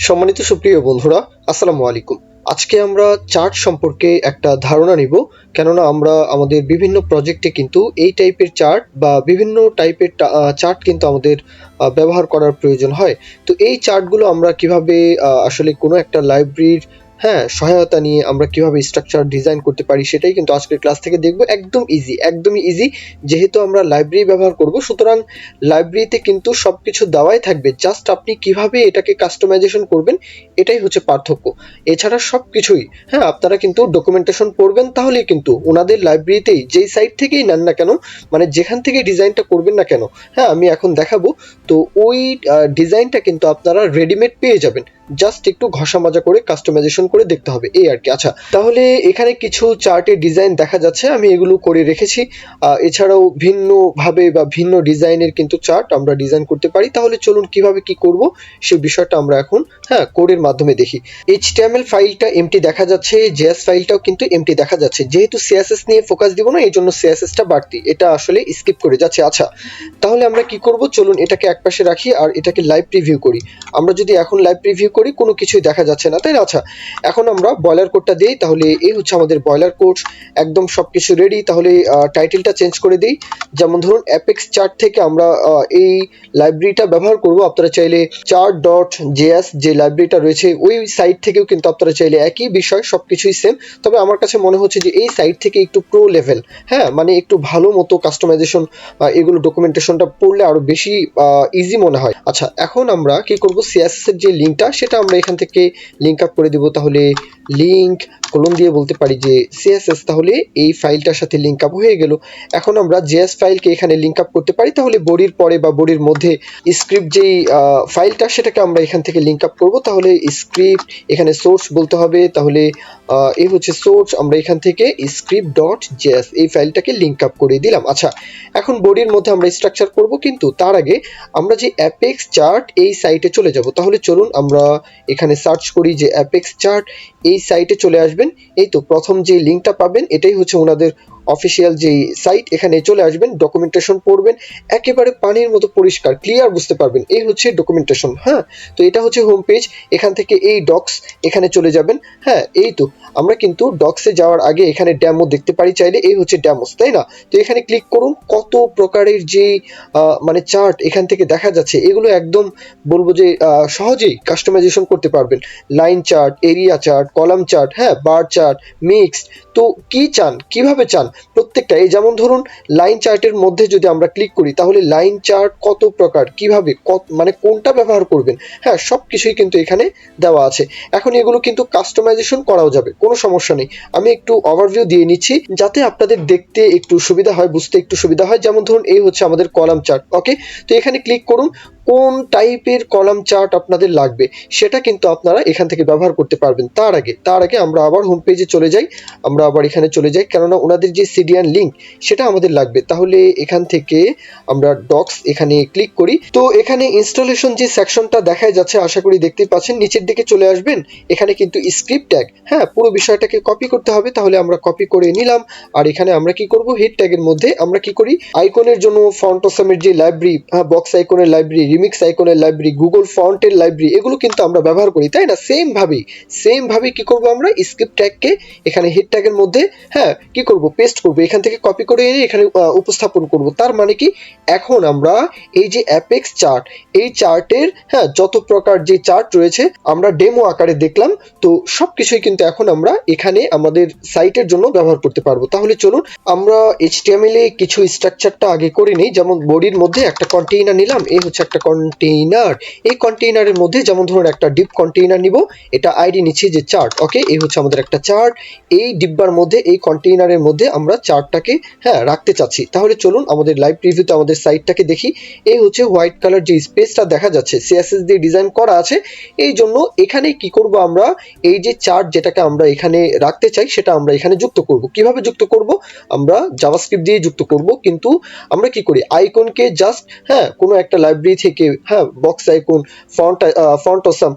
সম্মানিত সুপ্রিয় বন্ধুরা, আসসালামু আলাইকুম। আজকে আমরা চার্ট সম্পর্কে একটা ধারণা নিব। কেননা আমরা আমাদের বিভিন্ন প্রজেক্টে কিন্তু এই টাইপের চার্ট বা বিভিন্ন টাইপের চার্ট কিন্তু আমাদের ব্যবহার করার প্রয়োজন হয়। তো এই চার্টগুলো আমরা কিভাবে আসলে কোনো একটা লাইব্রেরির সহায়তা নিয়ে আমরা কিভাবে স্ট্রাকচার ডিজাইন করতে পারি সেটাই কিন্তু আজকের ক্লাস থেকে দেখব। একদম ইজি, একদমই ইজি। যেহেতু আমরা লাইব্রেরি ব্যবহার করব, সুতরাং লাইব্রেরিতে কিন্তু সবকিছু দেওয়াই থাকবে, জাস্ট আপনি কিভাবে এটাকে কাস্টমাইজেশন করবেন এটাই হচ্ছে পার্থক্য। এছাড়া সবকিছুই আপনারা কিন্তু ডকুমেন্টেশন পড়বেন, তাহলেই কিন্তু ওনাদের লাইব্রেরিতেই যেই সাইট থেকেই নেন না কেন, মানে যেখান থেকে ডিজাইনটা করবেন না কেন, আমি এখন দেখাবো। তো ওই ডিজাইনটা কিন্তু আপনারা রেডিমেড পেয়ে যাবেন, জাস্ট একটু ঘষা মাজা করে কাস্টমাইজেশন করে দেখতে হবে, এই আর কি। আচ্ছা, তাহলে এখানে কিছু চার্টের ডিজাইন দেখা যাচ্ছে, আমি এগুলো করে রেখেছি। এছাড়াও ভিন্ন ভাবে বা ভিন্ন ডিজাইনের কিন্তু চার্ট আমরা ডিজাইন করতে পারি। তাহলে চলুন কিভাবে কি করব সেই বিষয়টা আমরা এখন কোডের মাধ্যমে দেখি। HTML ফাইলটা এমটি দেখা যাচ্ছে, JS ফাইলটাও কিন্তু এমটি দেখা যাচ্ছে। যেহেতু CSS নিয়ে ফোকাস দিব না, এই জন্য CSSটা বাড়তি, এটা আসলে স্কিপ করে যাচ্ছে। আচ্ছা, তাহলে আমরা কি করব, চলুন এটাকে একপাশে রাখি আর এটাকে লাইভ প্রিভিউ করি। আমরা যদি এখন লাইভ প্রিভিউ করি, কোনো কিছুই দেখা যাচ্ছে না, তাই না? আচ্ছা, এখন আমরা বয়লার কোডটা দিই। তাহলে এই হচ্ছে আমাদের বয়লার কোড, একদম সবকিছু রেডি। তাহলে টাইটেলটা চেঞ্জ করে দিই। যেমন ধরুন অ্যাপেক্স চার্ট থেকে আমরা এই লাইব্রেরিটা ব্যবহার করব। আপনারা চাইলে chart.js যে লাইব্রেরিটা রয়েছে ওই সাইট থেকেও কিন্তু আপনারা চাইলে একই বিষয়, সবকিছুই সেম। তবে আমার কাছে মনে হচ্ছে যে এই সাইট থেকে একটু প্রো লেভেল, মানে একটু ভালো মতো কাস্টমাইজেশন, এগুলো ডকুমেন্টেশনটা পড়লে আরো বেশি ইজি মনে হয়। আচ্ছা, এখন আমরা কি করব, CSS এর যে লিঙ্কটা সেটা আমরা এখান থেকে লিঙ্ক আপ করে দিব। তাহলে লিঙ্ক কলম দিয়ে বলতে পারি যে CSS, তাহলে এই ফাইলটার সাথে লিঙ্ক আপ হয়ে গেল। এখন আমরা JS ফাইলকে এখানে লিঙ্ক আপ করতে পারি। তাহলে বডির পরে বা বডির মধ্যে স্ক্রিপ্ট যেই ফাইলটা সেটাকে আমরা এখান থেকে লিঙ্ক আপ করব। তাহলে স্ক্রিপ্ট এখানে সোর্স বলতে হবে। তাহলে এই হচ্ছে সোর্স, আমরা এখান থেকে script.js এই ফাইলটাকে লিঙ্ক আপ করে দিলাম। আচ্ছা, এখন বডির মধ্যে আমরা স্ট্রাকচার করব, কিন্তু তার আগে আমরা যে অ্যাপেক্স চার্ট এই সাইটে চলে যাব। তাহলে চলুন আমরা এখানে সার্চ করি যে অ্যাপেক্স চার্ট, এই সাইটে চলে আসবেন। এই তো প্রথম যে লিঙ্কটা পাবেন এটাই হচ্ছে ওনাদের অফিসিয়াল যে সাইট, এখানে চলে আসবেন, ডকুমেন্টেশন পড়বেন, একেবারে পানির মতো পরিষ্কার ক্লিয়ার বুঝতে পারবেন। এই হচ্ছে ডকুমেন্টেশন। তো এটা হচ্ছে হোম পেজ। এখান থেকে এই ডক্স এখানে চলে যাবেন। এই তো আমরা কিন্তু ডক্সে যাওয়ার আগে এখানে ডেমো দেখতে পারি চাইলে, এই হচ্ছে ডেমোস, তাই না? তো এখানে ক্লিক করুন। কত প্রকারের যে মানে চার্ট এখান থেকে দেখা যাচ্ছে, এগুলো একদম বলবো যে সহজেই কাস্টমাইজেশন করতে পারবেন। Line chart, area chart, column chart, bar chart, mixed. তো কি চান, কিভাবে চান প্রত্যেকটা, এই যেমন ধরুন লাইন চার্টের মধ্যে যদি আমরা ক্লিক করি, তাহলে লাইন চার্ট কত প্রকার, কিভাবে মানে কোনটা ব্যবহার করবেন, সবকিছুই কিন্তু এখানে দেওয়া আছে। এখন এগুলো কিন্তু কাস্টমাইজেশন করাও যাবে, কোনো সমস্যা নেই। আমি একটু ওভারভিউ দিয়ে নিচ্ছি যাতে আপনাদের দেখতে একটু সুবিধা হয়, বুঝতে একটু সুবিধা হয়। যেমন ধরুন এই হচ্ছে আমাদের কলাম চার্ট। ওকে, তো এখানে ক্লিক করুন। কোন টাইপের কলাম চার্ট আপনাদের লাগবে সেটা কিন্তু আপনারা এখান থেকে ব্যবহার করতে পারবেন। তার আগে আমরা আবার হোম পেজে চলে যাই। আমরা আবার এখানে চলে যাই, কেননা ওনাদের যে সিডিয়ান লিঙ্ক সেটা আমাদের লাগবে। তাহলে এখান থেকে আমরা ডক্স এখানে ক্লিক করি। তো এখানে ইনস্টলেশন যে সেকশনটা দেখা যাচ্ছে, আশা করি দেখতেই পাচ্ছেন, নিচের দিকে চলে আসবেন। এখানে কিন্তু স্ক্রিপ্ট ট্যাগ, পুরো বিষয়টাকে কপি করতে হবে। তাহলে আমরা কপি করে নিলাম। আর এখানে আমরা কি করব, হেড ট্যাগের মধ্যে আমরা কি করি, আইকনের জন্য ফন্ট অসামের যে লাইব্রেরি, বক্স আইকনের লাইব্রেরি, রিমিক্স আইকনের লাইব্রেরি, গুগল ফন্টের লাইব্রেরি, এগুলো কিন্তু আমরা ব্যবহার করি, তাই না? সেম ভাবে কি করব, আমরা স্ক্রিপ্ট ট্যাগকে এখানে হেড ট্যাগের মধ্যে কি করব, পেস্ট করব। এখান থেকে কপি করে এনে এখানে উপস্থাপন করব। তার মানে কি, এখন আমরা এই যে অ্যাপেক্স চার্ট, এই চার্টের যত প্রকার যে চার্ট রয়েছে আমরা ডেমো আকারে দেখলাম, তো সবকিছুই কিন্তু এখন আমরা এখানে আমাদের সাইটের জন্য ব্যবহার করতে পারবো। তাহলে চলুন আমরা HTML এ কিছু স্ট্রাকচারটা আগে করে নিই। যেমন বডির মধ্যে একটা কন্টেইনার নিলাম, এই হচ্ছে একটা কন্টেইনার। এই কন্টেইনারের মধ্যে যেমন ধরুন একটা ডিপ কন্টেইনার নিব, এটা আইডি নিচ্ছি যে চার্ট। ওকে, এই হচ্ছে আমাদের একটা চার্ট। এই ডিব্বার মধ্যে, এই কন্টেইনারের মধ্যে আমরা চার্টটাকে রাখতে চাচ্ছি। তাহলে চলুন আমাদের লাইভ প্রিভিউতে আমাদের সাইটটাকে দেখি। এই হচ্ছে হোয়াইট কালার যে স্পেসটা দেখা যাচ্ছে, CSS দিয়ে ডিজাইন করা আছে। এই জন্য এখানে কি করব, আমরা এই যে চার্ট যেটাকে আমরা এখানে রাখতে চাই সেটা আমরা এখানে যুক্ত করব। কিভাবে যুক্ত করব, আমরা জাভাস্ক্রিপ্ট দিয়ে যুক্ত করব। কিন্তু আমরা কি করি, আইকনকে জাস্ট কোনো একটা লাইব্রেরি থেকে বক্স আইকন, ফন্ট অসাম,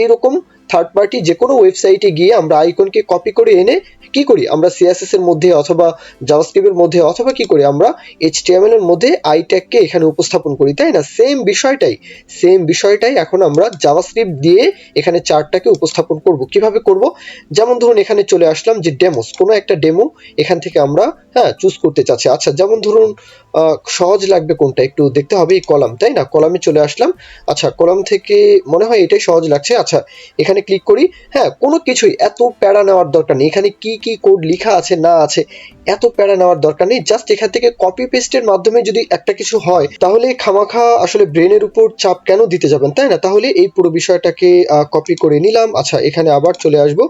এইরকম থার্ড পার্টি যে কোনো ওয়েবসাইটে গিয়ে আমরা আইকনকে কপি করে এনে কি করি, আমরা সিএসএস এর মধ্যে অথবা জাভাস্ক্রিপ্ট এর মধ্যে অথবা কি করি, আমরা এইচটিএমএল এর মধ্যে আই ট্যাগকে এখানে উপস্থাপন করি, তাই না? সেম বিষয়টাই এখন আমরা জাভাস্ক্রিপ্ট দিয়ে এখানে চার্টটাকে উপস্থাপন করব। কিভাবে করব? যেমন ধরুন এখানে চলে আসলাম যে ডেমোস, কোনো একটা ডেমো এখান থেকে আমরা চুজ করতে চাচ্ছি। আচ্ছা, যেমন ধরুন সহজ লাগবে কোনটা একটু দেখতে হবে, এই কলাম, তাই না? কলামে চলে আসলাম। আচ্ছা, কলাম থেকে মনে হয় এটাই সহজ লাগছে। আচ্ছা, এখানে ক্লিক করি। কোনো কিছুই এত প্যারা নেওয়ার দরকার নেই, এখানে কি কি কোড লেখা আছে না আছে এত প্যারা নেওয়ার দরকার নেই। জাস্ট এখান থেকে কপি পেস্টের মাধ্যমে যদি একটা কিছু হয়, তাহলে খামাখা আসলে ব্রেনের উপর চাপ কেন দিতে যাবেন, তাই না? তাহলে এই পুরো বিষয়টাকে কপি করে নিলাম। আচ্ছা, এখানে আবার চলে আসব।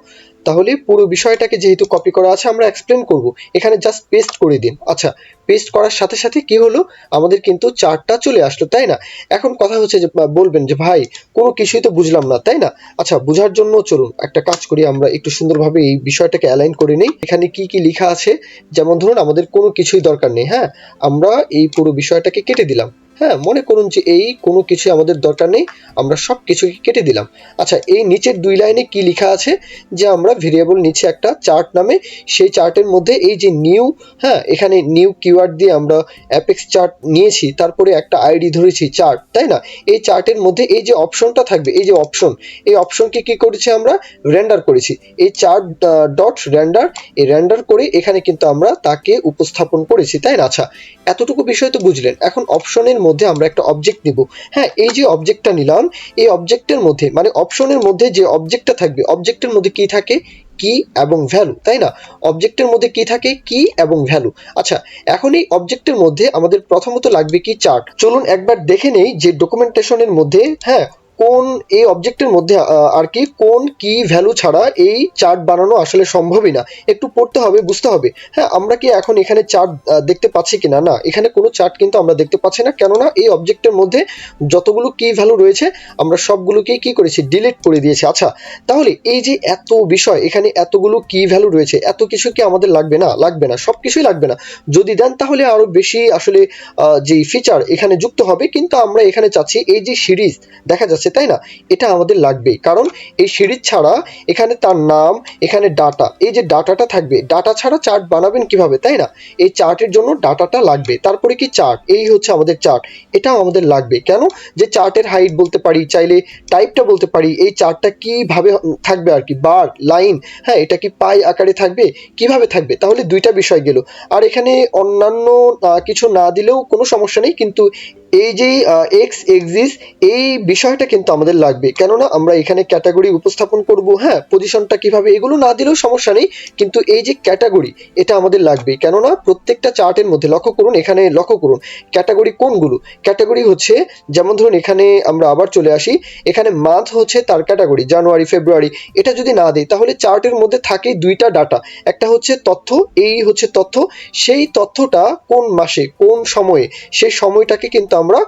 তাহলে পুরো বিষয়টাকে যেহেতু কপি করা আছে, আমরা এক্সপ্লেন করব, এখানে জাস্ট পেস্ট করে দিন। আচ্ছা, পেস্ট করার সাথে সাথে কি হলো, আমাদের কিন্তু চার্টটা চলে আসলো, তাই না? এখন কথা হচ্ছে যে বলবেন যে ভাই কোনো কিছুই তো বুঝলাম না, তাই না? আচ্ছা, বোঝার জন্য চলুন একটা কাজ করি, আমরা একটু সুন্দরভাবে এই বিষয়টাকে অ্যালাইন করে নিই। এখানে কি কি লেখা আছে, যেমন ধরুন আমাদের কোনো কিছুই দরকার নেই। আমরা এই পুরো বিষয়টাকে কেটে দিলাম। মনে করুন যে এই কোনো কিছু আমাদের দরকার নেই, আমরা সব কিছুকে কেটে দিলাম। আচ্ছা, এই নিচের 2 লাইনে কি লেখা আছে, যে আমরা ভেরিয়েবল নিচে একটা চার্ট নামে, সেই চার্টের মধ্যে এই যে নিউ, এখানে নিউ কিওয়ার্ড দিয়ে আমরা অ্যাপেক্স চার্ট নিয়েছি, তারপরে একটা আইডি ধরেছি চার্ট, তাই না? এই চার্টের মধ্যে এই যে অপশনটা থাকবে, এই যে অপশন, এই অপশনকে কি করেছি আমরা, রেন্ডার করেছি। এই চার্ট ডট রেন্ডার, এই রেন্ডার করে এখানে কিন্তু আমরা তাকে উপস্থাপন করেছি, তাই না? আচ্ছা, এতটুকু বিষয় তো বুঝলেন। এখন অপশনের মধ্যে আমরা একটা অবজেক্ট নিব। এই যে অবজেক্টটা নিলাম, এই অবজেক্টের মধ্যে মানে অপশনের মধ্যে যে অবজেক্টটা থাকবে, অবজেক্টের মধ্যে কি থাকে, কি এবং ভ্যালু, তাই না? অবজেক্টের মধ্যে কি থাকে, কি এবং ভ্যালু। আচ্ছা, এখন এই অবজেক্টের মধ্যে আমাদের প্রথমত লাগবে কি, চার্ট। চলুন একবার দেখে নেই যে ডকুমেন্টেশনের মধ্যে কোন এই অবজেক্টের মধ্যে আর কি কোন কি ভ্যালু ছাড়া এই চার্ট বানানো আসলে সম্ভবই না। একটু পড়তে হবে, বুঝতে হবে। আমরা কি এখন এখানে চার্ট দেখতে পাচ্ছি কিনা? না, এখানে কোনো চার্ট কিন্তু আমরা দেখতে পাচ্ছি না, কেননা এই অবজেক্টের মধ্যে যতগুলো কি ভ্যালু রয়েছে আমরা সবগুলোকেই কি করেছি, ডিলিট করে দিয়েছি। আচ্ছা, তাহলে এই যে এত বিষয়, এখানে এতগুলো কি ভ্যালু রয়েছে, এত কিছু কি আমাদের লাগবে না? লাগবে না, সবকিছুই লাগবে না। যদি দেন তাহলে আরো বেশি আসলে যে ফিচার এখানে যুক্ত হবে, কিন্তু আমরা এখানে চাচ্ছি এই যে সিরিজ দেখা যাচ্ছে, তাই না? এটা আমাদের লাগবেই, কারণ এই সিরিজ ছাড়া এখানে তার নাম, এখানে ডাটা, এই যে ডাটাটা থাকবে, ডাটা ছাড়া চার্ট বানাবেন কিভাবে, তাই না? এই চার্টের জন্য ডাটাটা লাগবে। তারপরে কি, চার্ট, এই হচ্ছে আমাদের চার্ট, এটাও আমাদের লাগবে। কেন? যে চার্টের হাইট বলতে পারি, চাইলে টাইপটা বলতে পারি, এই চার্টটা কিভাবে থাকবে আর কি, বার, লাইন, এটা কি পাই আকারে থাকবে, কিভাবে থাকবে, তাহলে দুইটা বিষয় গেল। আর এখানে অন্যান্য কিছু না দিলেও কোনো সমস্যা নেই, কিন্তু এই যে এক্স এক্সিস, এই বিষয়টা কিন্তু আমাদের লাগবে, কেননা আমরা এখানে ক্যাটাগরি উপস্থাপন করব। পজিশনটা কিভাবে, এগুলো না দিলেও সমস্যা নেই, কিন্তু এই যে ক্যাটাগরি, এটা আমাদের লাগবে, কেননা প্রত্যেকটা চার্টের মধ্যে লক্ষ্য করুন, এখানে লক্ষ্য করুন ক্যাটাগরি কোনগুলো। ক্যাটাগরি হচ্ছে, যেমন ধরুন এখানে আমরা আবার চলে আসি, এখানে মান্থ হচ্ছে তার ক্যাটাগরি, জানুয়ারি, ফেব্রুয়ারি। এটা যদি না দিই তাহলে চার্টের মধ্যে থাকে দুইটা ডাটা, একটা হচ্ছে তথ্য, এই হচ্ছে তথ্য, সেই তথ্যটা কোন মাসে কোন সময়ে, সেই সময়টাকে কিন্তু আমরা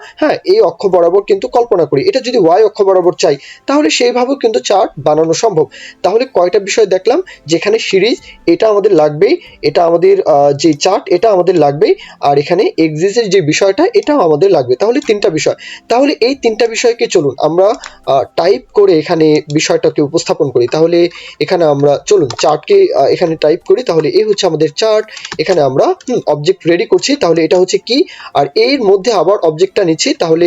এই অক্ষ বরাবর কিন্তু কল্পনা করি। এটা যদি ওয়াই অক্ষ বরাবর চাই, তাহলে সেইভাবেও কিন্তু চার্ট বানানো সম্ভব। তাহলে কয়টা বিষয় দেখলাম, যেখানে সিরিজ এটা আমাদের লাগবেই, এটা আমাদের যে চার্ট এটা আমাদের লাগবেই, আর এখানে এক্সিসের যে বিষয়টা এটাও আমাদের লাগবে। তাহলে তিনটা বিষয়। তাহলে এই তিনটা বিষয়কে চলুন আমরা টাইপ করে এখানে বিষয়টাকে উপস্থাপন করি। তাহলে এখানে আমরা চলুন চার্টকে এখানে টাইপ করি। তাহলে এই হচ্ছে আমাদের চার্ট, এখানে আমরা অবজেক্ট রেডি করছি। তাহলে এটা হচ্ছে কি, আর এর মধ্যে আবার অবজেক্টটা নিচ্ছি। তাহলে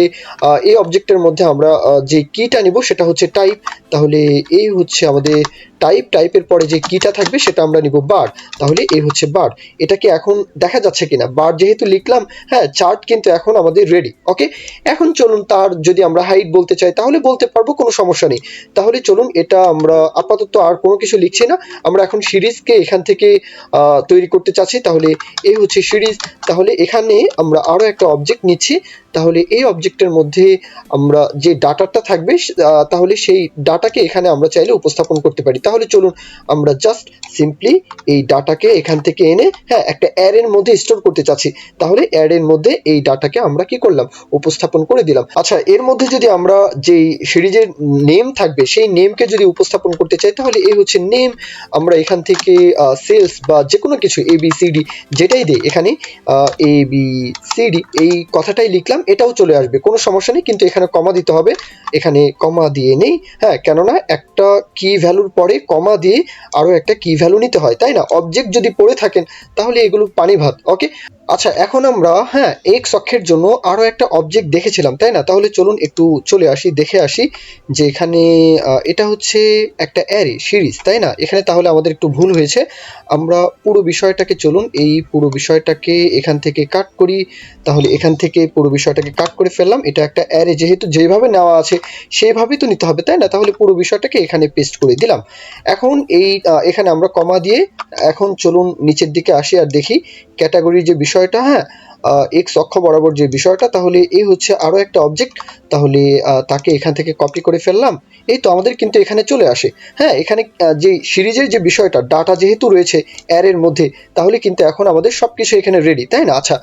এই অবজেক্টের মধ্যে আমরা যে কিটা নিব সেটা হচ্ছে টাইপ। তাহলে এই হচ্ছে আমাদের টাইপ, টাইপের পরে যে কিটা থাকবে সেটা আমরা নিব বার। তাহলে এই হচ্ছে বার। এটাকে এখন দেখা যাচ্ছে কিনা, বার যেহেতু লিখলাম, চার্ট কিন্তু এখন আমাদের রেডি। ওকে, এখন চলুন তার যদি আমরা হাইট বলতে চাই তাহলে বলতে পারবো, কোনো সমস্যা নেই। তাহলে চলুন এটা আমরা আপাতত আর কোনো কিছু লিখছি না, আমরা এখন সিরিজকে এখান থেকে তৈরি করতে চাচ্ছি। তাহলে এই হচ্ছে সিরিজ। তাহলে এখানে আমরা আরো একটা অবজেক্ট নিচ্ছি। তাহলে এই অবজেক্টের মধ্যে আমরা যে ডাটাটা থাকবে, তাহলে সেই ডাটাকে এখানে আমরা চাইলে উপস্থাপন করতে পারি। তাহলে চলুন আমরা জাস্ট সিম্পলি এই ডাটাকে এখান থেকে এনে একটা অ্যারের মধ্যে স্টোর করতে চাচ্ছি। তাহলে অ্যারের মধ্যে এই ডাটাকে আমরা কি করলাম, উপস্থাপন করে দিলাম। আচ্ছা, এর মধ্যে যদি আমরা যেই সিরিজের নেম থাকবে সেই নেমকে যদি উপস্থাপন করতে চাই, তাহলে এই হচ্ছে নেম। আমরা এখান থেকে সেলস বা যে কোনো কিছু ABCD যেটাই দিই, এখানে ABCD এই কথাটাই লিখলাম। দিলাম, এটাও চলে আসবে, কোনো সমস্যা নেই। কিন্তু এখানে কমা দিতে হবে, এখানে কমা দিয়ে নেই, হ্যাঁ, কেননা একটা কি ভ্যালুর পরে কমা দিয়ে আরো একটা কি ভ্যালু নিতে হয়, তাই না? অবজেক্ট যদি পড়ে থাকেন তাহলে এগুলো পানি ভাত। ওকে, আচ্ছা এখন আমরা হ্যাঁ এক্স অক্ষের জন্য আরো একটা অবজেক্ট দেখেছিলাম, তাই না? তাহলে চলুন একটু চলে আসি, দেখে আসি যে এখানে এটা হচ্ছে একটা অ্যারে সিরিজ, তাই না? এখানে তাহলে আমাদের একটু ভুল হয়েছে। আমরা পুরো বিষয়টাকে, চলুন এই পুরো বিষয়টাকে এখান থেকে কাট করি। তাহলে এখান থেকে পুরো বিষয়টাকে কাট করে ফেললাম। এটা একটা অ্যারে, যেহেতু যেভাবে নেওয়া আছে সেইভাবেই তো নিতে হবে, তাই না? তাহলে পুরো বিষয়টাকে এখানে পেস্ট করে দিলাম। এখন এই এখানে আমরা কমা দিয়ে, এখন চলুন নিচের দিকে আসি আর দেখি ক্যাটাগরির যে বিষয়টা, হ্যাঁ, এক্স অক্ষ বরাবর যে বিষয়টা, তাহলে এই হচ্ছে আরো একটা অবজেক্ট। তাহলে তাকে এখান থেকে কপি করে ফেললাম। এই তো আমাদের কিন্তু এখানে চলে আসে। হ্যাঁ, এখানে যে সিরিজের যে বিষয়টা, ডাটা যেহেতু রয়েছে অ্যারের মধ্যে, তাহলে কিন্তু এখন আমাদের সবকিছু এখানে রেডি, তাই না? আচ্ছা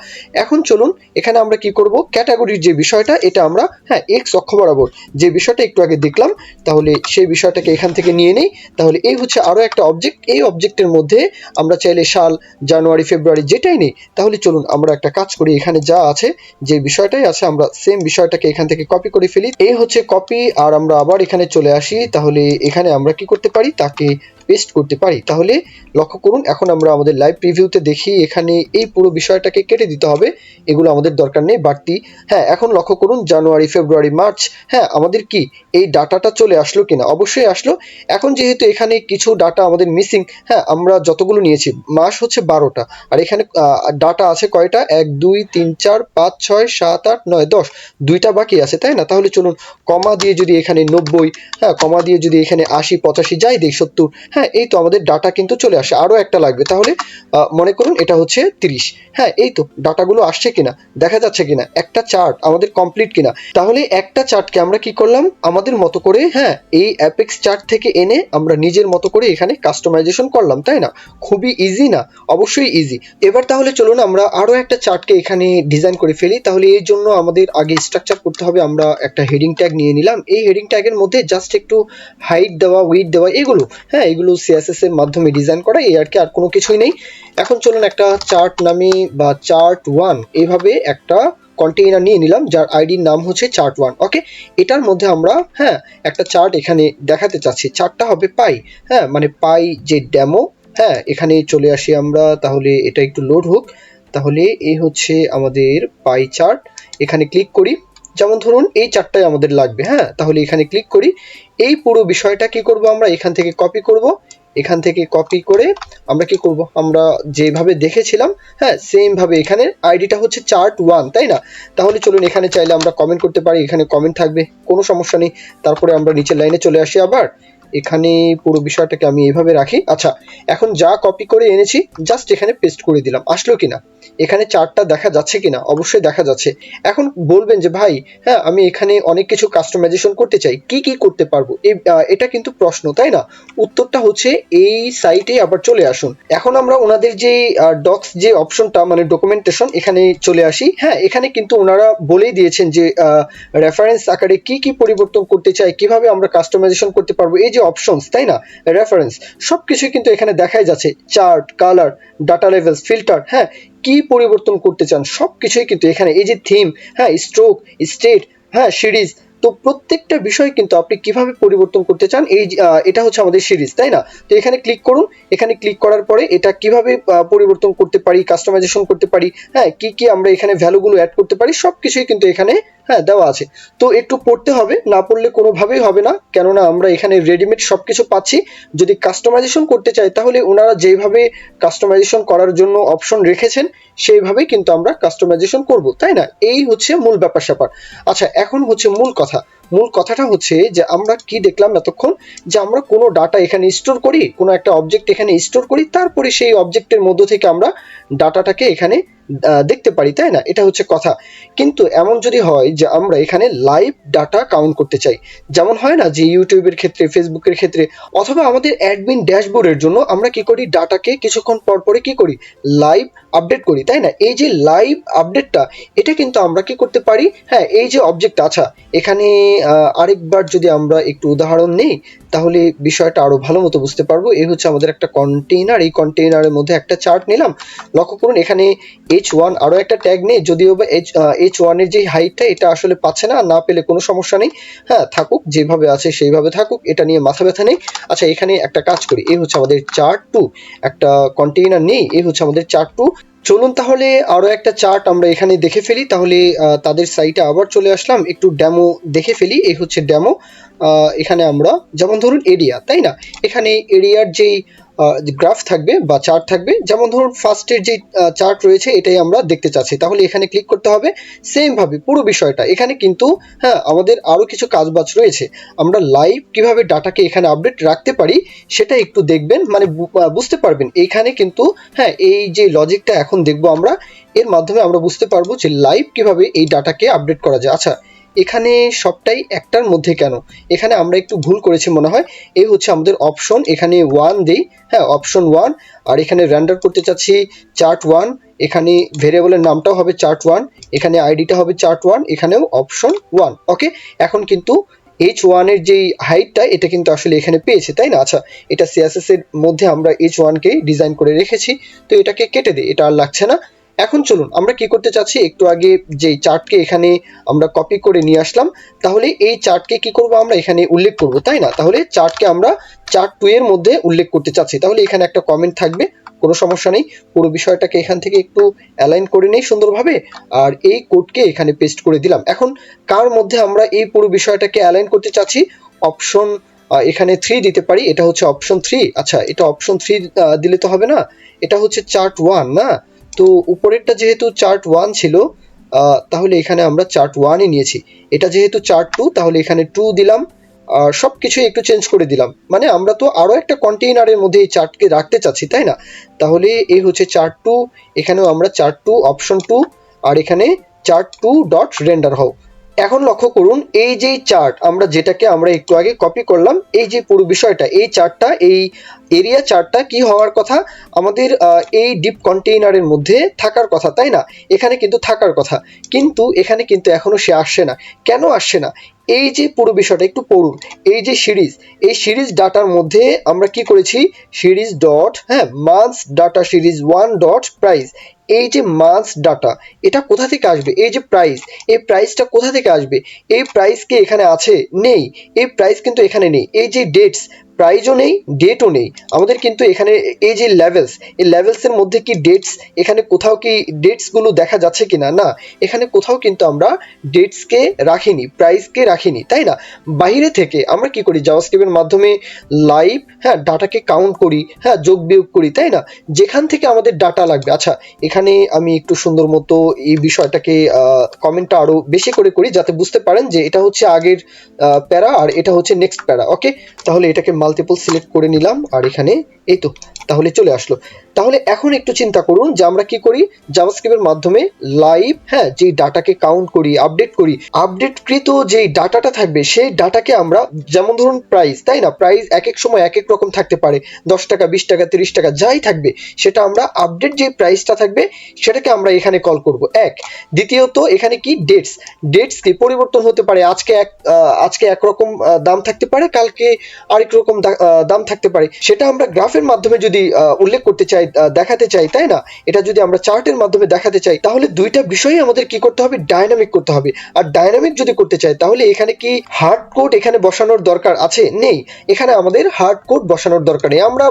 এখন চলুন এখানে আমরা কি করব, ক্যাটাগরির যে বিষয়টা, এটা আমরা হ্যাঁ এক্স অক্ষ বরাবর যে বিষয়টা একটু আগে দেখলাম, তাহলে সেই বিষয়টাকে এখান থেকে নিয়ে নেই। তাহলে এই হচ্ছে আরো একটা অবজেক্ট। এই অবজেক্টের মধ্যে আমরা চাইলে সাল, জানুয়ারি, ফেব্রুয়ারি যেটাই নেই। তাহলে চলুন আমরা একটা কাজ করি, এখানে যা আছে যে বিষয়টাই আছে আমরা সেম বিষয়টাকে এখান থেকে কপি করে ফেলি। এই হচ্ছে কপি, আর আমরা আবার এখানে চলে আসি। তাহলে এখানে আমরা কি করতে পারি, তাকে পেস্ট করতে পারি। তাহলে লক্ষ্য করুন, এখন আমরা আমাদের লাইভ প্রিভিউতে দেখি এখানে এই পুরো বিষয়টাকে কেটে দিতে হবে, এগুলো আমাদের দরকার নেই বাড়তি। হ্যাঁ, এখন লক্ষ্য করুন জানুয়ারি, ফেব্রুয়ারি, মার্চ, হ্যাঁ আমাদের কি এই ডাটাটা চলে আসলো কিনা? অবশ্যই আসলো। এখন যেহেতু এখানে কিছু ডাটা আমাদের মিসিং, হ্যাঁ আমরা যতগুলো নিয়েছি, মাস হচ্ছে 12টা, আর এখানে ডাটা আছে কয়টা, 1 2 3 4 5 6 7 8 9 10, দুইটা বাকি আছে, তাই না? তাহলে চলুন কমা দিয়ে যদি এখানে 90, হ্যাঁ কমা দিয়ে যদি এখানে 80 85 যাই দিই 70, হ্যাঁ এই তো আমাদের ডাটা কিন্তু চলে আসে। আরো একটা লাগবে, তাহলে মনে করুন এটা হচ্ছে 30। হ্যাঁ এই তো ডাটাগুলো আসছে কিনা, দেখা যাচ্ছে কিনা, একটা চার্ট আমাদের কমপ্লিট কিনা। তাহলে একটা চার্টকে আমরা কি করলাম, আমাদের মতো করে, হ্যাঁ এই অ্যাপেক্স চার্ট থেকে এনে আমরা নিজের মতো করে এখানে কাস্টমাইজেশন করলাম, তাই না? খুবই ইজি না? অবশ্যই ইজি। এবার তাহলে চলুন আমরা আরো একটা চার্টকে এখানে ডিজাইন করে ফেলি। তাহলে এর জন্য আমাদের আগে স্ট্রাকচার করতে হবে। আমরা একটা হেডিং ট্যাগ নিয়ে নিলাম। এই হেডিং ট্যাগের মধ্যে জাস্ট একটু হাইট দেওয়া, উইডথ দেওয়া, এগুলো হ্যাঁ এগুলো সিএসএস এর মাধ্যমে ডিজাইন করা, এই আর কি, আর কোনো কিছুই নেই। এখন চলুন একটা চার্ট নামে বা চার্ট ওয়ান এইভাবে একটা কন্টেইনার নিয়ে নিলাম, যার আইডির নাম হচ্ছে চার্ট ওয়ান। ওকে, এটার মধ্যে আমরা হ্যাঁ একটা চার্ট এখানে দেখাতে চাচ্ছি। চার্টটা হবে পাই, হ্যাঁ মানে পাই যে ডেমো। হ্যাঁ এখানে চলে আসি আমরা, তাহলে এটা একটু লোড হোক। তাহলে এই হচ্ছে আমাদের পাই চার্ট। এখানে ক্লিক করি, যেমন ধরুন এই চার্টটাই আমাদের লাগবে। হ্যাঁ তাহলে এখানে ক্লিক করি। এই পুরো বিষয়টা কি করব, আমরা এখান থেকে কপি করব। এখান থেকে কপি করে আমরা কি করব, আমরা যেভাবে দেখেছিলাম হ্যাঁ সেম ভাবে, এখানে আইডিটা হচ্ছে চার্ট ওয়ান, তাই না? তাহলে চলুন এখানে চাইলে আমরা কমেন্ট করতে পারি, এখানে কমেন্ট থাকবে, কোনো সমস্যা নেই। তারপরে আমরা নিচের লাইনে চলে আসি আবার। এখানে পুরো বিষয়টাকে আমি এইভাবে রাখি। আচ্ছা এখন যা কপি করে এনেছি জাস্ট এখানে পেস্ট করে দিলাম, আসলো কিনা, এখানে চার্টটা দেখা যাচ্ছে কিনা? অবশ্যই দেখা যাচ্ছে। এখন বলবেন যে ভাই হ্যাঁ আমি এখানে অনেক কিছু কাস্টমাইজেশন করতে চাই, কি কি করতে পারবো? এটা কিন্তু প্রশ্ন, তাই না? উত্তরটা হচ্ছে এই সাইটে আবার চলে আসুন। এখন আমরা ওনাদের যে ডক্স যে অপশনটা, মানে ডকুমেন্টেশন, এখানে চলে আসি। হ্যাঁ এখানে কিন্তু ওনারা বলেই দিয়েছেন যে রেফারেন্স আকারে কি কি পরিবর্তন করতে চাই, কিভাবে আমরা কাস্টমাইজেশন করতে পারবো, এই যে অপশনস, তাই না, রেফারেন্স, সবকিছু কিন্তু এখানে দেখাই যাচ্ছে। Chart, colour, data levels, filter, হ্যাঁ কি পরিবর্তন করতে চান সবকিছুই কিন্তু এখানে, এই যে থিম, হ্যাঁ স্ট্রোক, স্টেট, হ্যাঁ সিরিজ, তো প্রত্যেকটা বিষয় কিন্তু আপনি কিভাবে পরিবর্তন করতে চান, এই এটা হচ্ছে আমাদের সিরিজ, তাই না? তো এখানে ক্লিক করুন। এখানে ক্লিক করার পরে এটা কিভাবে পরিবর্তন করতে পারি, কাস্টমাইজেশন করতে পারি, হ্যাঁ কি কি আমরা এখানে ভ্যালুগুলো অ্যাড করতে পারি, সবকিছুই কিন্তু এখানে হ্যাঁ দেওয়া আছে। তো একটু পড়তে হবে, না পড়লে কোনোভাবেই হবে না, কেননা আমরা এখানে রেডিমেড সবকিছু পাচ্ছি। যদি কাস্টমাইজেশন করতে চাই তাহলে ওনারা যেভাবে কাস্টমাইজেশন করার জন্য অপশন রেখেছেন সেইভাবেই কিন্তু আমরা কাস্টমাইজেশন করব, তাই না? এই হচ্ছে মূল ব্যাপার স্যাপার। আচ্ছা এখন হচ্ছে মূল কথা। মূল কথাটা হচ্ছে যে আমরা কি দেখলাম এতক্ষণ, যে আমরা কোনো ডাটা এখানে স্টোর করি, কোনো একটা অবজেক্ট এখানে স্টোর করি, তারপরে সেই অবজেক্টের মধ্য থেকে আমরা ডাটাটাকে এখানে দেখতে পারি, তাই না? এটা হচ্ছে কথা। কিন্তু এমন যদি হয় যে আমরা এখানে লাইভ ডাটা কাউন্ট করতে চাই, যেমন হয় না যে ইউটিউবের ক্ষেত্রে, ফেসবুকের ক্ষেত্রে, অথবা আমাদের অ্যাডমিন ড্যাশবোর্ডের জন্য আমরা কি করি, ডাটাকে কিছুক্ষণ পর পরে কি করি, লাইভ আপডেট করি, তাই না? এই যে লাইভ আপডেটটা, এটা কিন্তু আমরা কি করতে পারি, হ্যাঁ এই যে অবজেক্ট, আচ্ছা এখানে আরেকবার যদি আমরা একটু উদাহরণ নেই তাহলে বিষয়টা আরো ভালো মতো বুঝতে পারবো। এই হচ্ছে আমাদের একটা কন্টেইনার, এই কন্টেইনারের মধ্যে একটা চার্ট নিলাম। লক্ষ্য করুন এখানে H1 আরো একটা ট্যাগ নেই, যদিও বা H1 এর যে হাইটটা এটা আসলে পাচ্ছে না, না পেলে কোনো সমস্যা নেই, হ্যাঁ থাকুক যেভাবে আছে সেইভাবে থাকুক, এটা নিয়ে মাথা ব্যথা নেই। আচ্ছা এখানে একটা কাজ করি, এই হচ্ছে আমাদের চার্ট 2, একটা কন্টেইনার নেই, এই হচ্ছে আমাদের চার্ট 2। চলুন তাহলে আরো একটা চার্ট আমরা এখানে দেখে ফেলি। তাহলে তাদের সাইটে আবার চলে আসলাম, একটু ডেমো দেখে ফেলি। এই হচ্ছে ডেমো। এখানে আমরা যেমন ধরুন এরিয়া, তাই না, এখানে এরিয়ার যেই গ্রাফ থাকবে বা চার্ট থাকবে, যেমন ধরুন ফার্স্টের যে চার্ট রয়েছে এটাই আমরা দেখতে চাচ্ছি, তাহলে এখানে ক্লিক করতে হবে। সেম ভাবে পুরো বিষয়টা এখানে কিন্তু, হ্যাঁ আমাদের আরো কিছু কাজবাজ রয়েছে। আমরা লাইভ কিভাবে ডাটাকে এখানে আপডেট রাখতে পারি সেটা একটু দেখবেন, মানে বুঝতে পারবেন এইখানে কিন্তু। হ্যাঁ এই যে লজিকটা এখন দেখবো আমরা, এর মাধ্যমে আমরা বুঝতে পারবো যে লাইভ কিভাবে এই ডাটাকে আপডেট করা যায়। আচ্ছা এখানে সবটাই একটার মধ্যে কেন, এখানে আমরা একটু ভুল করেছি মনে হয়। এই হচ্ছে আমাদের অপশন, এখানে 1 দেই, হ্যাঁ অপশন 1, আর এখানে রেন্ডার করতে চাচ্ছি চার্ট 1, এখানে ভেরিয়েবলের নামটাও হবে চার্ট 1, এখানে আইডিটা হবে চার্ট 1, এখানেও অপশন 1। ওকে, এখন কিন্তু H1 এর যেই হাইটটা এটা কিন্তু আসলে এখানে পেয়েছে, তাই না। আচ্ছা এটা CSS এর মধ্যে আমরা H1 কে ডিজাইন করে রেখেছি, তো এটাকে কেটে দিই, এটা আর লাগছে না। এখন চলুন আমরা কি করতে চাচ্ছি, একটু আগে যে চার্টকে এখানে আমরা কপি করে নিয়ে আসলাম, তাহলে এই চার্টকে কি করব আমরা এখানে উল্লেখ করব, তাই না। তাহলে চার্টকে আমরা চার্ট 2 এর মধ্যে উল্লেখ করতে চাচ্ছি, তাহলে এখানে একটা কমেন্ট থাকবে, কোনো সমস্যা নেই। পুরো বিষয়টাকে এখান থেকে একটু অ্যালাইন করে নেই সুন্দরভাবে, আর এই কোডকে এখানে পেস্ট করে দিলাম। এখন কার মধ্যে আমরা এই পুরো বিষয়টাকে অ্যালাইন করতে চাচ্ছি, অপশন এখানে 3 দিতে পারি, এটা হচ্ছে অপশন 3। আচ্ছা এটা অপশন 3 দিলে তো হবে না, এটা হচ্ছে চার্ট 1 না, তো উপরেরটা যেহেতু চার্ট 1 ছিল, তাহলে এখানে আমরা চার্ট 1ই নিয়েছি। এটা যেহেতু চার্ট 2, তাহলে এখানে 2 দিলাম, আর সবকিছু একটু চেঞ্জ করে দিলাম, মানে আমরা তো আরো একটা কন্টেইনারের মধ্যে এই চার্টকে রাখতে চাচ্ছি, তাই না। তাহলে এই হচ্ছে চার্ট 2, এখানেও আমরা চার্ট 2 অপশন 2, আর এখানে চার্ট 2 ডট রেন্ডার হও। এখন লক্ষ্য করুন এই যে চার্ট আমরা যেটাকে আমরা একটু আগে কপি করলাম, এই যে পুরো বিষয়টা, এই চার্টটা, এই এরিয়া চার্টটা কি হওয়ার কথা, আমাদের এই ডিপ কন্টেইনারের মধ্যে থাকার কথা, তাই না। এখানে কিন্তু থাকার কথা, কিন্তু এখানে কিন্তু এখনো সে আসছে না। কেন আসছে না, এই যে পুরো বিষয়টা একটু পড়ুন। এই যে সিরিজ, এই সিরিজ ডাটার মধ্যে আমরা কি করেছি, সিরিজ ডট, হ্যাঁ months data series 1 dot price. এই যে মান্থস ডাটা এটা কোথা থেকে আসবে, এই যে প্রাইস, এই প্রাইসটা কোথা থেকে আসবে, এই প্রাইস কি এখানে আছে, নেই, এই প্রাইস কিন্তু এখানে নেই। এই যে ডেটস, প্রাইজও নেই, ডেটও নেই আমাদের, কিন্তু এখানে এই যে লেভেলস, এই লেভেলসের মধ্যে কি ডেটস, এখানে কোথাও কি ডেটসগুলো দেখা যাচ্ছে কিনা, না এখানে কোথাও কিন্তু আমরা ডেটসকে রাখিনি, প্রাইসকে রাখিনি, তাই না। বাইরে থেকে আমরা কি করি, জাভাস্ক্রিপ্টের মাধ্যমে লাইভ, হ্যাঁ ডাটাকে কাউন্ট করি, হ্যাঁ যোগ বিয়োগ করি, তাই না, যেখান থেকে আমাদের ডাটা লাগবে। আচ্ছা এখানে আমি একটু সুন্দর মতো এই বিষয়টাকে কমেন্টটা আরো বেশি করে করি, যাতে বুঝতে পারেন যে এটা হচ্ছে আগের প্যারা আর এটা হচ্ছে নেক্সট প্যারা। ওকে, তাহলে এটাকে মাল্টিপল সিলেক্ট করে নিলাম, আর এখানে এই তো, তাহলে চলে আসলো। তাহলে এখন একটু চিন্তা করুন যে আমরা কি করি, জাভাস্ক্রিপ্টের মাধ্যমে লাইভ, হ্যাঁ যে ডাটাকে কাউন্ট করি, আপডেট করি, আপডেটকৃত যে ডাটাটা থাকবে সেই ডাটাকে আমরা, যেমন ধরুন প্রাইস, তাই না, প্রাইস এক এক সময় এক এক রকম থাকতে পারে, 10 টাকা 20 টাকা 30 টাকা যাই থাকবে, সেটা আমরা আপডেট যে প্রাইসটা থাকবে সেটাকে আমরা এখানে কল করব। এক, দ্বিতীয়ত এখানে কি ডেটস, ডেটস কি পরিবর্তন হতে পারে, আজকে একরকম দাম থাকতে পারে, কালকে আরেক রকম দাম থাকতে পারে, সেটা আমরা গ্রাফের মাধ্যমে যদি উল্লেখ করতে চাই, দেখাতে চাই, তাই না, এটা যদি আমরা চার্টের মাধ্যমে দেখাতে চাই, তাহলে দুইটা বিষয়ই আমাদের কি করতে হবে, ডায়নামিক করতে হবে। আর ডায়নামিক যদি করতে চাই তাহলে এখানে কি হার্ড কোড এখানে বসানোর দরকার আছে, নেই, এখানে আমাদের হার্ড কোড বসানোর দরকার নেই। আমরা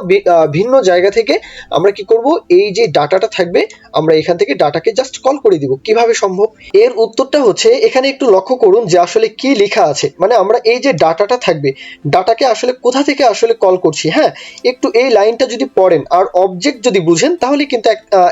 ভিন্ন জায়গা থেকে আমরা কি করব, এই যে ডাটাটা থাকবে আমরা এখান থেকে ডাটাকে জাস্ট কল করে দিব। কিভাবে সম্ভব, এর উত্তরটা হচ্ছে এখানে একটু লক্ষ্য করুন যে আসলে কি লেখা আছে, মানে আমরা এই যে ডাটাটা থাকবে, ডাটাকে আসলে কোথা থেকে আসলে কল করছি। হ্যাঁ একটু এই লাইনটা যদি পড়েন আর অবজেক্ট যদি বুঝেন তাহলে কিন্তু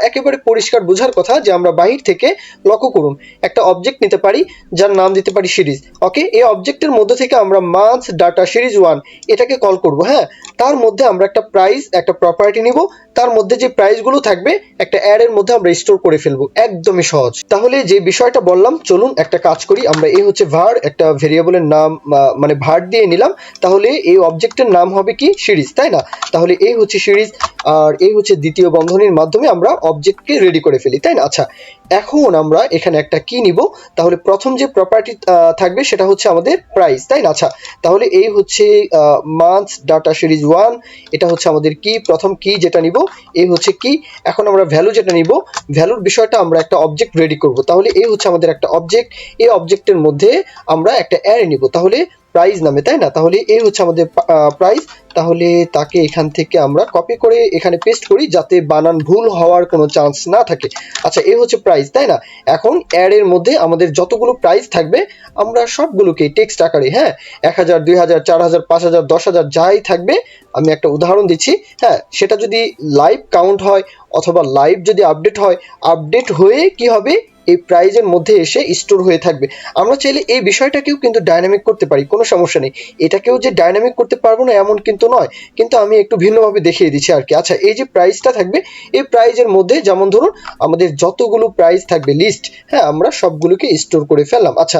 একেবারে পরিষ্কার বোঝার কথা যে আমরা বাহির থেকে, লক্ষ্য করুন একটা অবজেক্ট নিতে পারি যার নাম দিতে পারি সিরিজ। ওকে, এই অবজেক্টের মধ্যে থেকে আমরা মান্থ ডাটা সিরিজ 1 এটাকে কল করব। হ্যাঁ তার মধ্যে আমরা একটা প্রাইস, একটা প্রপার্টি নিব, তার মধ্যে যে প্রাইসগুলো থাকবে একটা অ্যাড এর মধ্যে আমরা স্টোর করে ফেলবো, একদমই সহজ। তাহলে যে বিষয়টা বললাম, চলুন একটা কাজ করি আমরা, এই হচ্ছে var, একটা ভেরিয়েবলের নাম মানে var দিয়ে নিলাম, তাহলে এই অবজেক্টের নাম হবে কি সিরিজ, তাই না? তাহলে এই হচ্ছে সিরিজ আর এই হচ্ছে দ্বিতীয় বন্ধনীর মাধ্যমে আমরা অবজেক্টকে রেডি করে ফেলি, তাই না? আচ্ছা, এখন আমরা এখানে একটা কি নিব, তাহলে প্রথম যে প্রপার্টি থাকবে সেটা হচ্ছে আমাদের প্রাইস, তাই না? আচ্ছা, তাহলে এই হচ্ছে মান্থ ডাটা সিরিজ 1, এটা হচ্ছে আমাদের কি প্রথম কি যেটা নিব, এই হচ্ছে কি। এখন আমরা ভ্যালু যেটা নিব, ভ্যালুর বিষয়টা আমরা একটা অবজেক্ট রেডি করব, তাহলে এই হচ্ছে আমাদের একটা অবজেক্ট, এই অবজেক্টের মধ্যে আমরা একটা অ্যারে নিব, তাহলে প্রাইস নামে, তাই না? তাহলে এই হচ্ছে আমাদের প্রাইস। তাহলে তাকে এখান থেকে আমরা কপি করে এখানে পেস্ট করি যাতে বানান ভুল হওয়ার কোনো চান্স না থাকে। আচ্ছা, এই হচ্ছে প্রাইস, তাই না? এখন অ্যারের মধ্যে আমাদের যতগুলো প্রাইস থাকবে আমরা সবগুলোকে টেক্সট আকারে, হ্যাঁ, 1000, 2000, 4000, 5000, 10000 যাই থাকবে, আমি একটা উদাহরণ দিচ্ছি, হ্যাঁ, সেটা যদি লাইভ কাউন্ট হয় অথবা লাইভ যদি আপডেট হয়, আপডেট হয়ে কি হবে, এই প্রাইজের মধ্যে এসে স্টোর হয়ে থাকবে। আমরা চাইলে এই বিষয়টাকেও কিন্তু ডাইনামিক করতে পারি, কোনো সমস্যা নেই। এটাকেও যে ডাইনামিক করতে পারবো না এমন কিন্তু নয়, কিন্তু আমি একটু ভিন্নভাবে দেখিয়ে দিচ্ছি আর কি। আচ্ছা, এই যে প্রাইসটা থাকবে, এই প্রাইজের মধ্যে যেমন ধরুন আমাদের যতগুলো প্রাইস থাকবে লিস্ট, হ্যাঁ, আমরা সবগুলোকে স্টোর করে ফেললাম। আচ্ছা,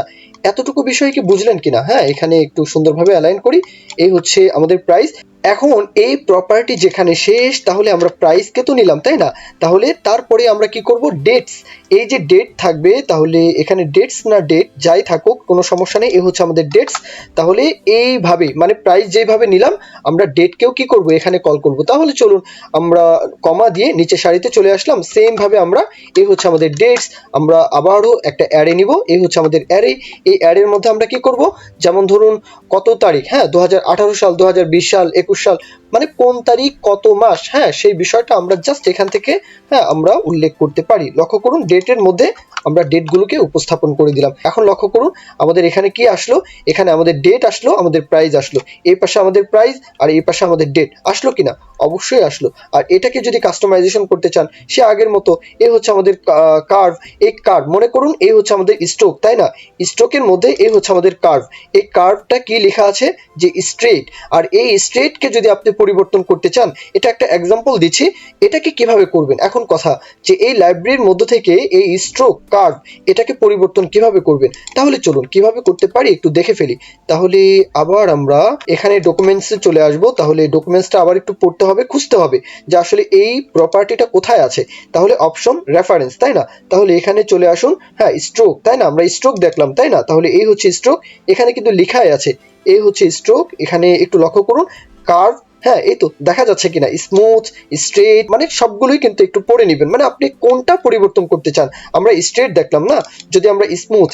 এতটুকু বিষয় কি বুঝলেন কিনা? হ্যাঁ, এখানে একটু সুন্দরভাবে অ্যালাইন করি। এই হচ্ছে আমাদের প্রাইস। এখন এই প্রপার্টি যেখানে শেষ, তাহলে আমরা প্রাইসকে তো নিলাম, তাই না? তাহলে তারপরে আমরা কি করব, ডেটস, এই যে ডেট থাকবে, তাহলে এখানে ডেটস না ডেট যাই থাকুক কোনো সমস্যা নেই, এই হচ্ছে আমাদের ডেটস। তাহলে এইভাবে মানে প্রাইস যেভাবে নিলাম আমরা ডেটকেও কি করব, এখানে কল করব। তাহলে চলুন আমরা কমা দিয়ে নিচে সারিতে চলে আসলাম, সেম ভাবে আমরা, এই হচ্ছে আমাদের ডেটস, আমরা আবারও একটা অ্যারে নিব, এই হচ্ছে আমাদের অ্যারে। এই অ্যারের মধ্যে আমরা কি করব, যেমন ধরুন কত তারিখ, হ্যাঁ, 2018 সাল, 2020 সাল, 21 সাল, মানে কোন তারিখ কত মাস, হ্যাঁ, সেই বিষয়টা আমরা জাস্ট এখান থেকে, হ্যাঁ, আমরা উল্লেখ করতে পারি। লক্ষ্য করুন ডেটের মধ্যে আমরা ডেটগুলোকে উপস্থাপন করে দিলাম। এখন লক্ষ্য করুন আমাদের এখানে কি আসলো, এখানে আমাদের ডেট আসলো, আমাদের প্রাইস আসলো, এই পাশে আমাদের প্রাইস আর এই পাশে আমাদের ডেট আসলো কিনা, অবশ্যই আসলো। আর এটাকে যদি কাস্টমাইজেশন করতে চান সে আগের মতো, এই হচ্ছে আমাদের কার্ভ, এই কার্ভ মনে করুন এই হচ্ছে আমাদের স্ট্রোক, তাই না? স্ট্রোকের মধ্যে এই হচ্ছে আমাদের কার্ভ, এই কার্ভটা কি লেখা আছে যে স্ট্রেট, আর এই স্ট্রেটকে যদি আপনি পরিবর্তন করতে চান, এটা একটা এক্সাম্পল দিচ্ছি, এটাকে কিভাবে করবেন। এখন কথা যে এই লাইব্রেরির মধ্য থেকে এই স্ট্রোক কার্ভ এটাকে পরিবর্তন কিভাবে করবেন, তাহলে চলুন কিভাবে করতে পারি একটু দেখে ফেলি। তাহলে আবার আমরা এখানে ডকুমেন্টসে চলে আসব, তাহলে ডকুমেন্টসটা আবার একটু পড়তে হবে, খুঁজতে হবে যে আসলে এই প্রপার্টিটা কোথায় আছে। তাহলে অপশন রেফারেন্স, তাই না? তাহলে এখানে চলে আসুন, হ্যাঁ, স্ট্রোক, তাই না? আমরা স্ট্রোক দেখলাম, তাই না? তাহলে এই হচ্ছে স্ট্রোক, এখানে কিন্তু লেখাই আছে এই হচ্ছে স্ট্রোক, এখানে একটু লক্ষ্য করুন কার্ভ, হ্যাঁ, এই তো দেখা যাচ্ছে কিনা, স্মুথ, স্ট্রেট, মানে সবগুলোই কিন্তু একটু পড়ে নেবেন, মানে আপনি কোনটা পরিবর্তন করতে চান। আমরা স্ট্রেট দেখলাম না, যদি আমরা স্মুথ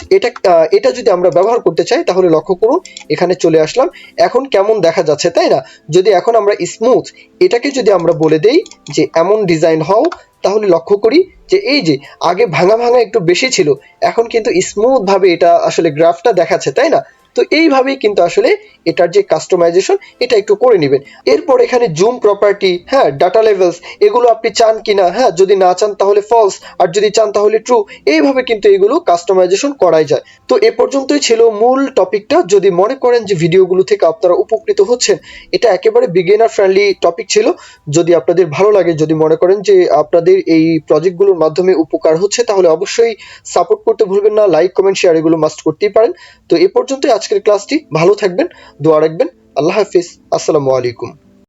এটা যদি আমরা ব্যবহার করতে চাই তাহলে লক্ষ্য করুন এখানে চলে আসলাম। এখন কেমন দেখা যাচ্ছে, তাই না? যদি এখন আমরা স্মুথ এটাকে যদি আমরা বলে দেই যে এমন ডিজাইন হও, তাহলে লক্ষ্য করি যে এই যে আগে ভাঙা ভাঙা একটু বেশি ছিল, এখন কিন্তু স্মুথ ভাবে এটা আসলে গ্রাফটা দেখাচ্ছে, তাই না? তো এইভাবেই কিন্তু আসলে এটার যে কাস্টমাইজেশন এটা একটু করে নেবেন। এরপর এখানে জুম প্রপার্টি, হ্যাঁ, ডাটা লেভেলস, এগুলো আপনি চান কিনা, হ্যাঁ, যদি না চান তাহলে ফলস, আর যদি চান তাহলে ট্রু, এইভাবে কিন্তু এগুলো কাস্টমাইজেশন করাই যায়। তো এ পর্যন্তই ছিল মূল টপিকটা। যদি মনে করেন যে ভিডিওগুলো থেকে আপনারা উপকৃত হচ্ছেন, এটা একেবারে বিগিনার ফ্রেন্ডলি টপিক ছিল। যদি আপনাদের ভালো লাগে, যদি মনে করেন যে আপনাদের এই প্রজেক্টগুলোর মাধ্যমে উপকার হচ্ছে, তাহলে অবশ্যই সাপোর্ট করতে ভুলবেন না, লাইক কমেন্ট শেয়ার এগুলো মাস্ট করতেই পারেন। তো এ পর্যন্তই আজকের ক্লাসটি, ভালো থাকবেন, দোয়া রাখবেন, আল্লাহ হাফিজ, আসসালামু আলাইকুম।